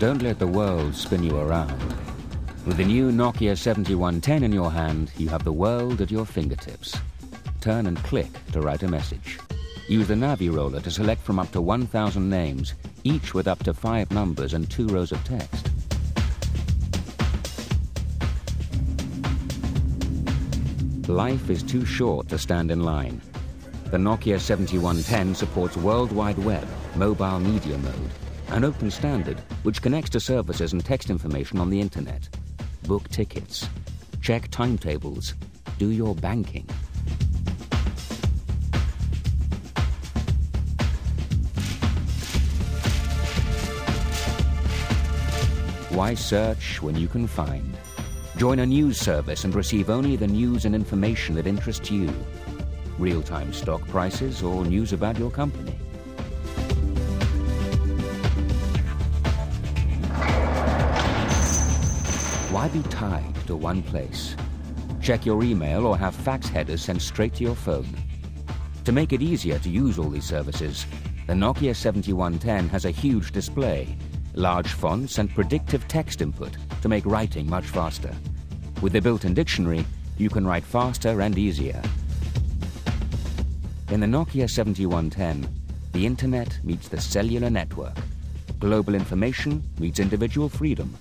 Don't let the world spin you around. With the new Nokia 7110 in your hand, you have the world at your fingertips. Turn and click to write a message. Use the Navi roller to select from up to 1,000 names, each with up to 5 numbers and 2 rows of text. Life is too short to stand in line. The Nokia 7110 supports World Wide Web, mobile media mode, an open standard which connects to services and text information on the internet. Book tickets, check timetables, do your banking. Why search when you can find? Join a news service and receive only the news and information that interests you. Real-time stock prices or news about your company. Why be tied to one place? Check your email or have fax headers sent straight to your phone. To make it easier to use all these services, the Nokia 7110 has a huge display, large fonts and predictive text input to make writing much faster. With the built-in dictionary, you can write faster and easier. In the Nokia 7110, the internet meets the cellular network. Global information meets individual freedom.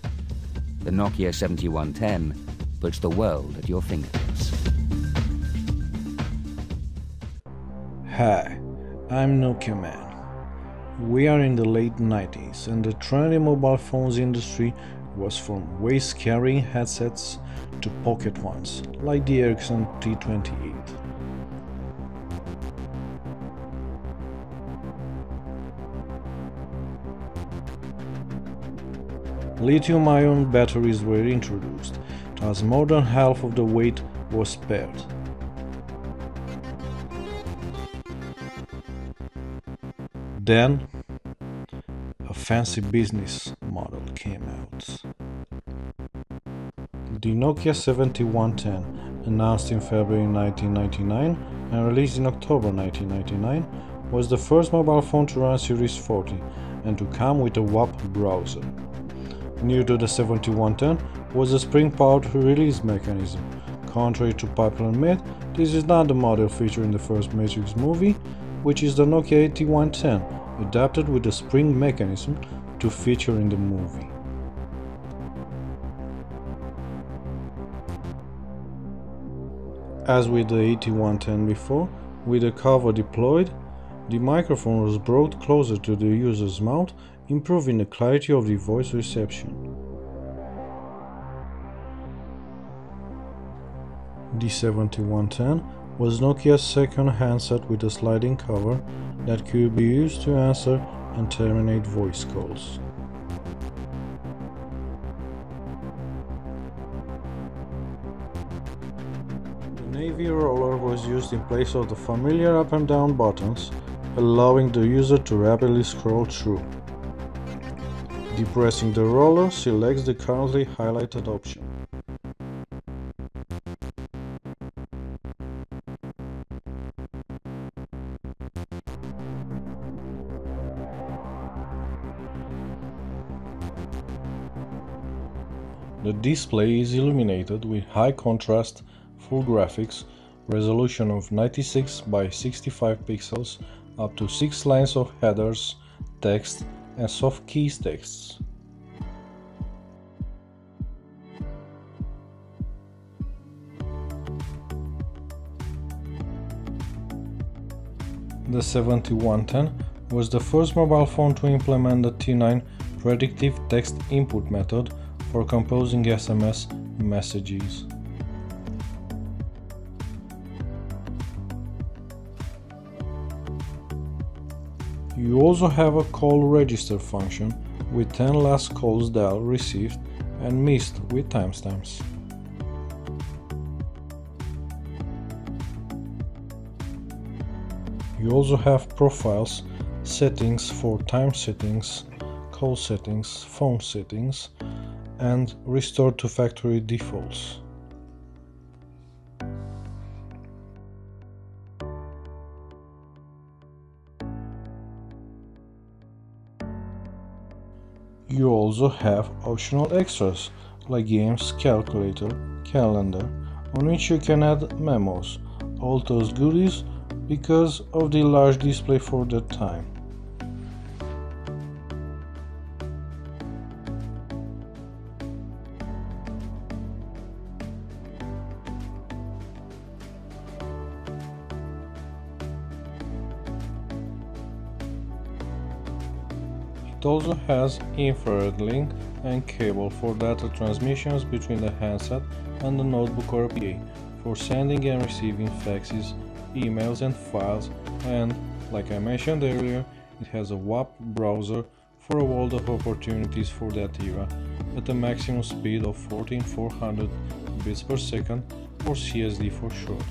The Nokia 7110 puts the world at your fingertips. Hi, I'm NOKIAman. We are in the late 90s and the trend in mobile phones industry was from waist-carrying headsets to pocket ones, like the Ericsson T28. Lithium-ion batteries were introduced, thus more than half of the weight was spared. Then, a fancy business model came out. The Nokia 7110, announced in February 1999 and released in October 1999, was the first mobile phone to run Series 40 and to come with a WAP browser. New to the 7110 was the spring-powered release mechanism. Contrary to popular myth, this is not the model featured in the first Matrix movie, which is the Nokia 8110, adapted with the spring mechanism to feature in the movie. As with the 8110 before, with the cover deployed, the microphone was brought closer to the user's mouth, improving the clarity of the voice reception. The 7110 was Nokia's second handset with a sliding cover that could be used to answer and terminate voice calls. The navy roller was used in place of the familiar up and down buttons, allowing the user to rapidly scroll through. Depressing the roller selects the currently highlighted option. The display is illuminated with high contrast, full graphics, resolution of 96 by 65 pixels, up to 6 lines of headers, text and soft keys texts. The 7110 was the first mobile phone to implement the T9 predictive text input method for composing SMS messages. You also have a call register function with 10 last calls dialed, received and missed with timestamps. You also have profiles, settings for time settings, call settings, phone settings, and restore to factory defaults. You also have optional extras like games, calculator, calendar, on which you can add memos, all those goodies because of the large display for that time. It also has infrared link and cable for data transmissions between the handset and the notebook or PDA for sending and receiving faxes, emails and files, and, like I mentioned earlier, it has a WAP browser for a world of opportunities for that era at a maximum speed of 14400 bits per second, or CSD for short.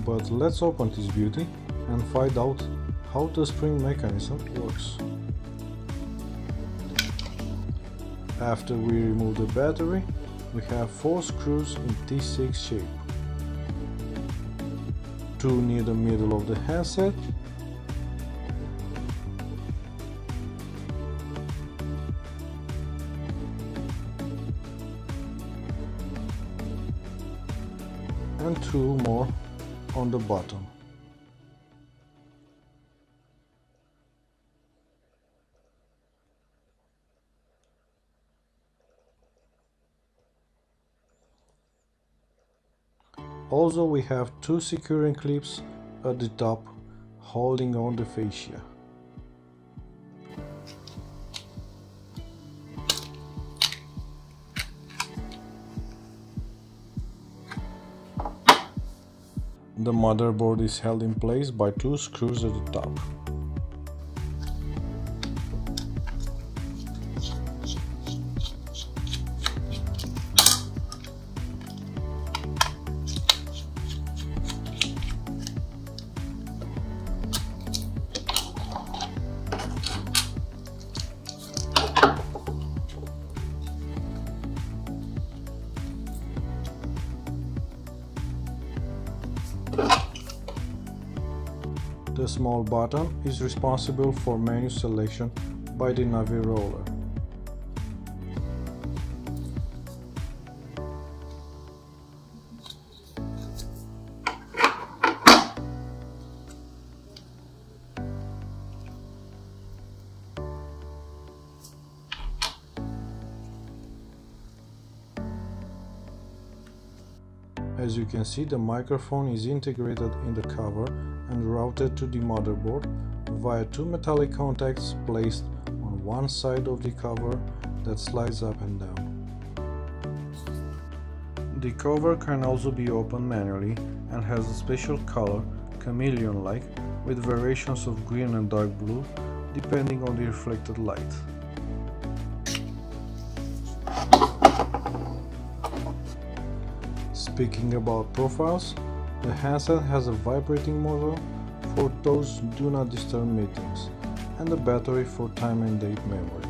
But let's open this beauty and find out how the spring mechanism works. After we remove the battery, we have 4 screws in T6 shape. 2 near the middle of the handset, and 2 more on the bottom. Also, we have 2 securing clips at the top holding on the fascia. The motherboard is held in place by 2 screws at the top. The small button is responsible for menu selection by the Navi roller. As you can see, the microphone is integrated in the cover and routed to the motherboard via 2 metallic contacts placed on one side of the cover that slides up and down. The cover can also be opened manually and has a special color, chameleon-like, with variations of green and dark blue depending on the reflected light. Speaking about profiles, the handset has a vibrating motor for those do not disturb meetings and a battery for time and date memory.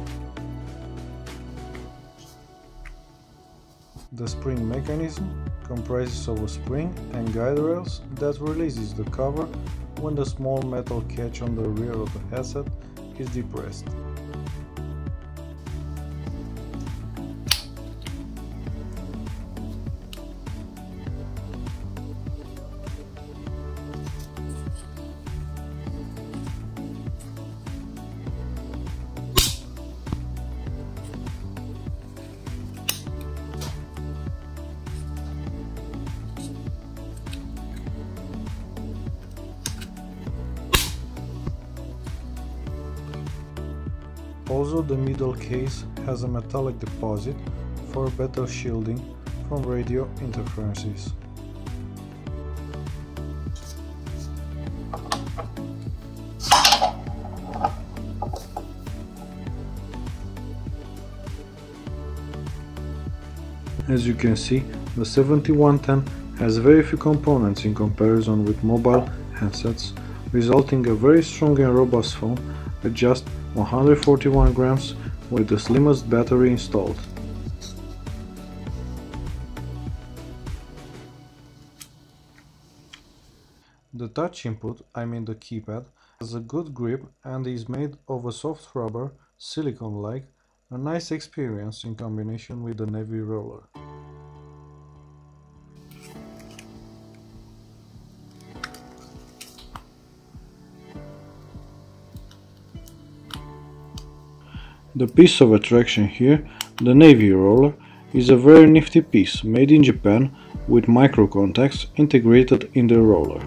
The spring mechanism comprises of a spring and guide rails that releases the cover when the small metal catch on the rear of the headset is depressed. Also, the middle case has a metallic deposit for better shielding from radio interferences. As you can see, the 7110 has very few components in comparison with mobile handsets, resulting in a very strong and robust phone at just 141 grams with the slimmest battery installed. The touch input, I mean the keypad, has a good grip and is made of a soft rubber, silicone-like, a nice experience in combination with the navy roller. The piece of attraction here, the navy roller, is a very nifty piece made in Japan with micro contacts integrated in the roller.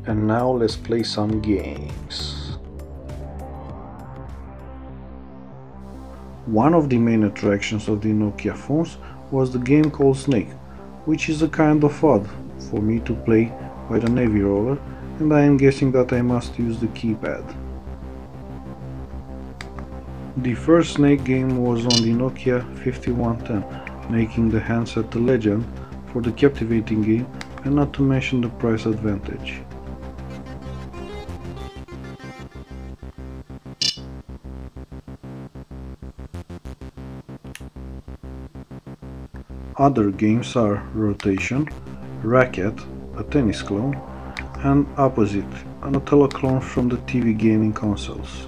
And now let's play some games. One of the main attractions of the Nokia phones was the game called Snake, which is a kind of odd for me to play by the navy roller, and I am guessing that I must use the keypad. The first Snake game was on the Nokia 5110, making the handset a legend for the captivating game and not to mention the price advantage. Other games are Rotation, Racket, a tennis clone, and Opposite, an Othello clone from the TV gaming consoles.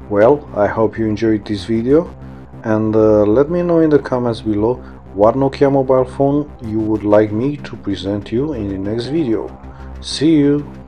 Well, I hope you enjoyed this video, and let me know in the comments below what Nokia mobile phone you would like me to present you in the next video. See you!